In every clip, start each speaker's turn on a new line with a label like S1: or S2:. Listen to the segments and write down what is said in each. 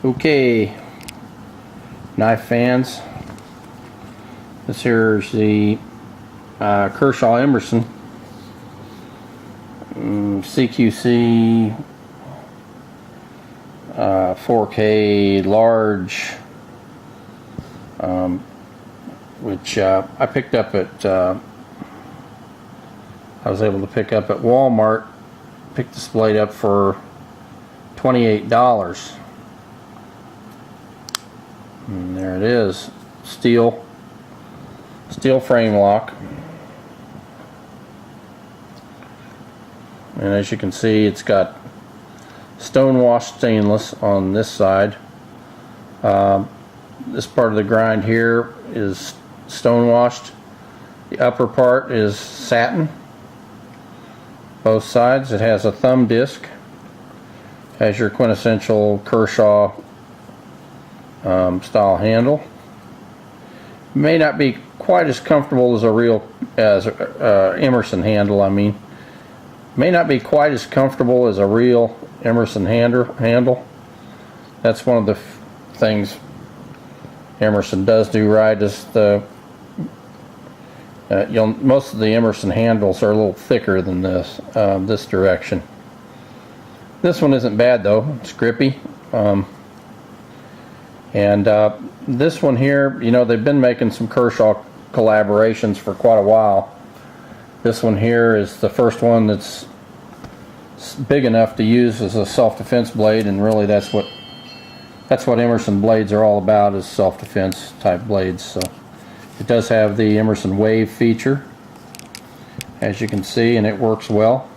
S1: Okay, knife fans, this here is the Kershaw Emerson CQC 4K large, which I picked up at I was able to pick up at Walmart. Picked this blade up for $28. And there it is, steel frame lock. And as you can see, it's got stonewashed stainless on this side. This part of the grind here is stonewashed. The upper part is satin. Both sides. It has a thumb disc. Has your quintessential Kershaw style handle. May not be quite as comfortable as a real Emerson handle. I mean, may not be quite as comfortable as a real Emerson handle. That's one of the things Emerson does do right. Is the most of the Emerson handles are a little thicker than this this direction. This one isn't bad though. It's grippy. This one here, you know, they've been making some Kershaw collaborations for quite a while. This one here is the first one that's big enough to use as a self-defense blade, and really that's what Emerson blades are all about, is self-defense type blades. So it does have the Emerson wave feature, as you can see, and it works well.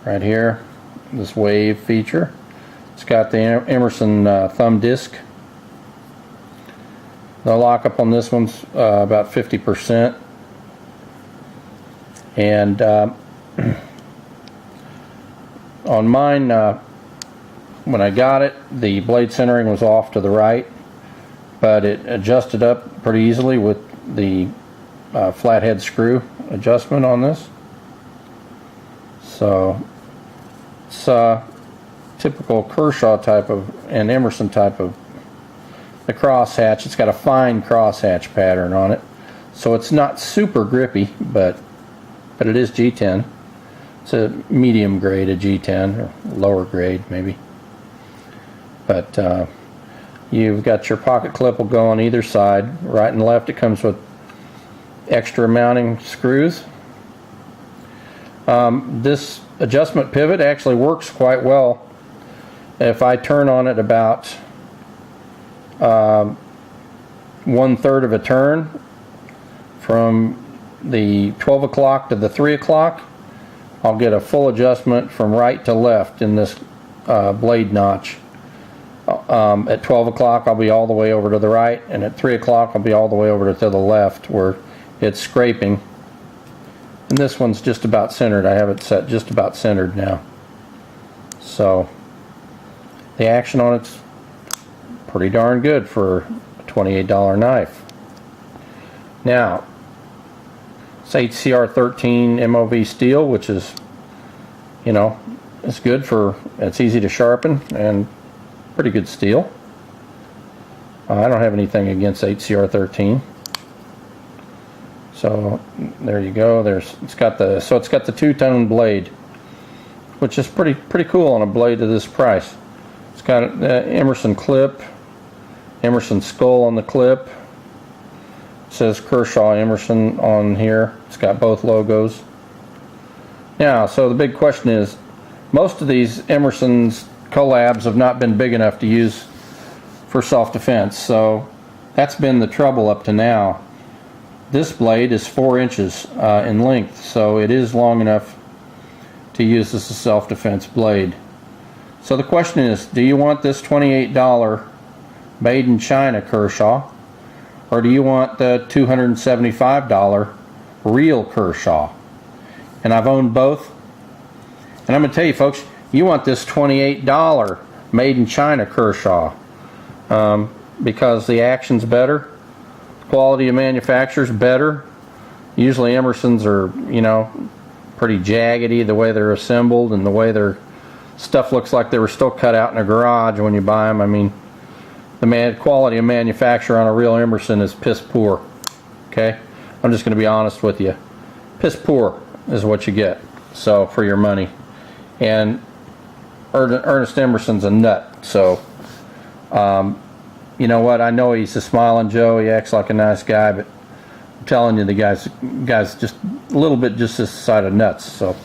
S1: Right here, this wave feature. It's got the Emerson thumb disc. The lockup on this one's about 50%. And on mine, when I got it, the blade centering was off to the right, but it adjusted up pretty easily with the flathead screw adjustment on this. So it's typical Kershaw type of and Emerson type of the crosshatch. It's got a fine crosshatch pattern on it, so it's not super grippy, but it is G10. It's a medium grade of G10, or lower grade maybe. But you've got your pocket clip will go on either side, right and left. It comes with extra mounting screws. This adjustment pivot actually works quite well. If I turn on it about 1/3 of a turn from the 12 o'clock to the 3 o'clock, I'll get a full adjustment from right to left in this blade notch. At 12 o'clock I'll be all the way over to the right, and at 3 o'clock I'll be all the way over to the left where it's scraping. And this one's just about centered. I have it set just about centered now. So the action on it's pretty darn good for a $28 knife. Now, it's HCR13 MOV steel, which is, you know, it's good for, it's easy to sharpen and pretty good steel. I don't have anything against HCR13. So there you go. It's got the two-tone blade, which is pretty cool on a blade of this price. It's got an Emerson clip, Emerson skull on the clip. It says Kershaw Emerson on here. It's got both logos. Now, so the big question is, most of these Emerson's collabs have not been big enough to use for self-defense, so that's been the trouble up to now. This blade is 4 inches in length, so it is long enough to use as a self-defense blade. So the question is, do you want this $28 made in China Kershaw, or do you want the $275 real Kershaw? And I've owned both, and I'm going to tell you folks, you want this $28 made in China Kershaw, because the action's better, quality of manufacture's better. Usually Emerson's are, you know, pretty jaggedy the way they're assembled and the way they're stuff looks like they were still cut out in a garage when you buy them. I mean, the quality of manufacture on a real Emerson is piss poor. Okay, I'm just going to be honest with you. Piss poor is what you get, so, for your money. And Ernest Emerson's a nut, so you know what, I know he's a smiling Joe, he acts like a nice guy, but I'm telling you, the guy's just a little bit just this side of nuts, so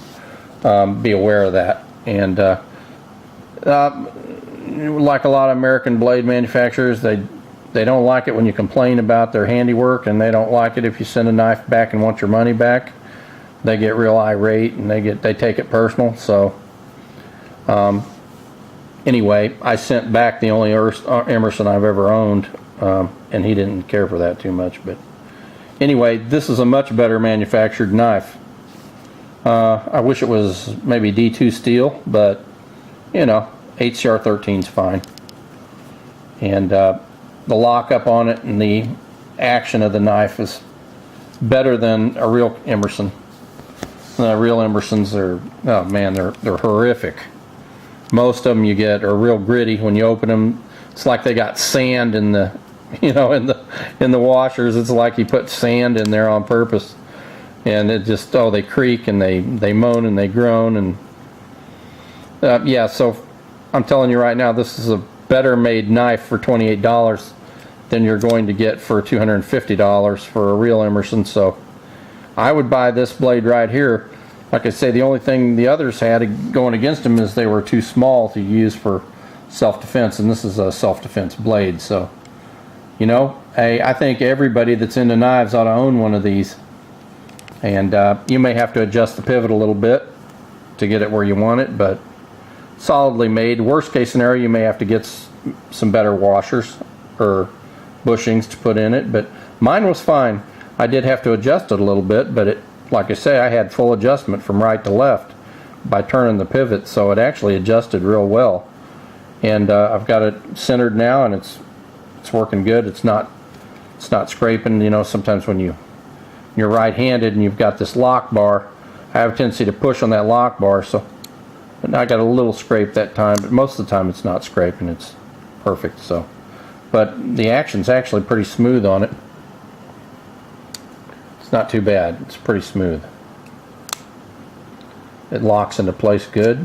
S1: be aware of that. And like a lot of American blade manufacturers, they don't like it when you complain about their handiwork, and they don't like it if you send a knife back and want your money back. They get real irate, and they take it personal. So anyway, I sent back the only Emerson I've ever owned, and he didn't care for that too much. But anyway, this is a much better manufactured knife. I wish it was maybe D2 steel, but you know, HCR13 is fine. And the lockup on it and the action of the knife is better than a real Emerson. The real Emersons are, oh man, they're horrific. Most of them you get are real gritty. When you open them, it's like they got sand in the, you know, in the washers. It's like you put sand in there on purpose, and it just, oh, they creak and they moan and they groan. And yeah, so I'm telling you right now, this is a better made knife for $28 than you're going to get for $250 for a real Emerson. So I would buy this blade right here. Like I say, the only thing the others had going against them is they were too small to use for self-defense, and this is a self-defense blade. So, you know, I think everybody that's into knives ought to own one of these. And you may have to adjust the pivot a little bit to get it where you want it, but solidly made. Worst case scenario, you may have to get some better washers or bushings to put in it, but mine was fine. I did have to adjust it a little bit, but like I say, I had full adjustment from right to left by turning the pivot, so it actually adjusted real well. And I've got it centered now, and it's working good. It's not scraping. You know, sometimes when you're right-handed and you've got this lock bar, I have a tendency to push on that lock bar, so I got a little scrape that time, but most of the time it's not scraping. It's perfect. So, but the action's actually pretty smooth on it. It's not too bad. It's pretty smooth. It locks into place good.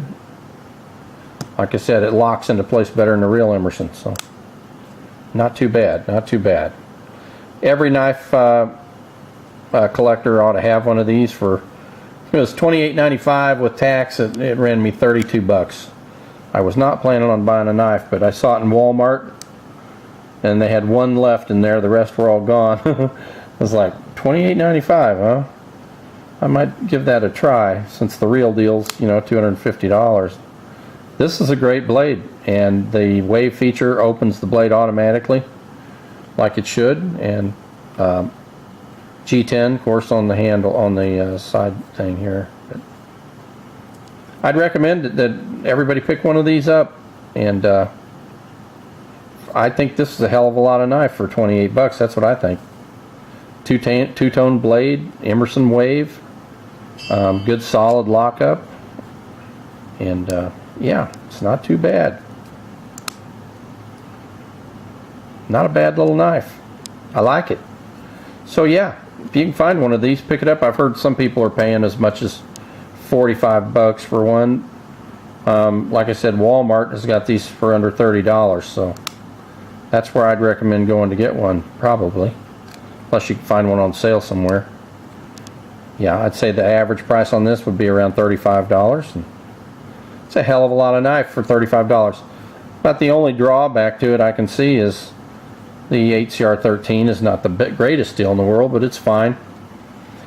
S1: Like I said, it locks into place better than the real Emerson. So, not too bad. Not too bad. Every knife collector ought to have one of these. For it was $28.95 with tax. It ran me $32. I was not planning on buying a knife, but I saw it in Walmart, and they had one left in there. The rest were all gone. I was like, $28.95, huh? I might give that a try, since the real deal's, you know, $250. This is a great blade, and the wave feature opens the blade automatically, like it should, and G10, of course, on the handle, on the side thing here. But I'd recommend that everybody pick one of these up, and I think this is a hell of a lot of knife for $28. That's what I think. Two-tone blade, Emerson wave, good solid lockup, and yeah, it's not too bad. Not a bad little knife. I like it. So yeah, if you can find one of these, pick it up. I've heard some people are paying as much as $45 for one. Like I said, Walmart has got these for under $30, so that's where I'd recommend going to get one, probably. Plus you can find one on sale somewhere. Yeah, I'd say the average price on this would be around $35. And it's a hell of a lot of knife for $35. About the only drawback to it I can see is the HCR13 is not the greatest steel in the world, but it's fine.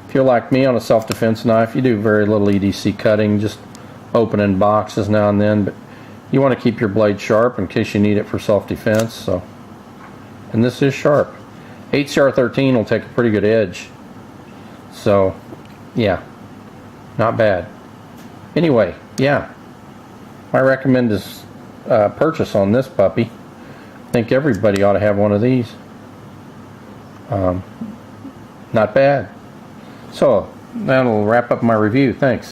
S1: If you're like me on a self-defense knife, you do very little EDC cutting, just opening boxes now and then, but you want to keep your blade sharp in case you need it for self-defense. So, and this is sharp. HCR13 will take a pretty good edge. So, yeah, not bad. Anyway, yeah, my recommend is purchase on this puppy. I think everybody ought to have one of these. Not bad. So that'll wrap up my review. Thanks.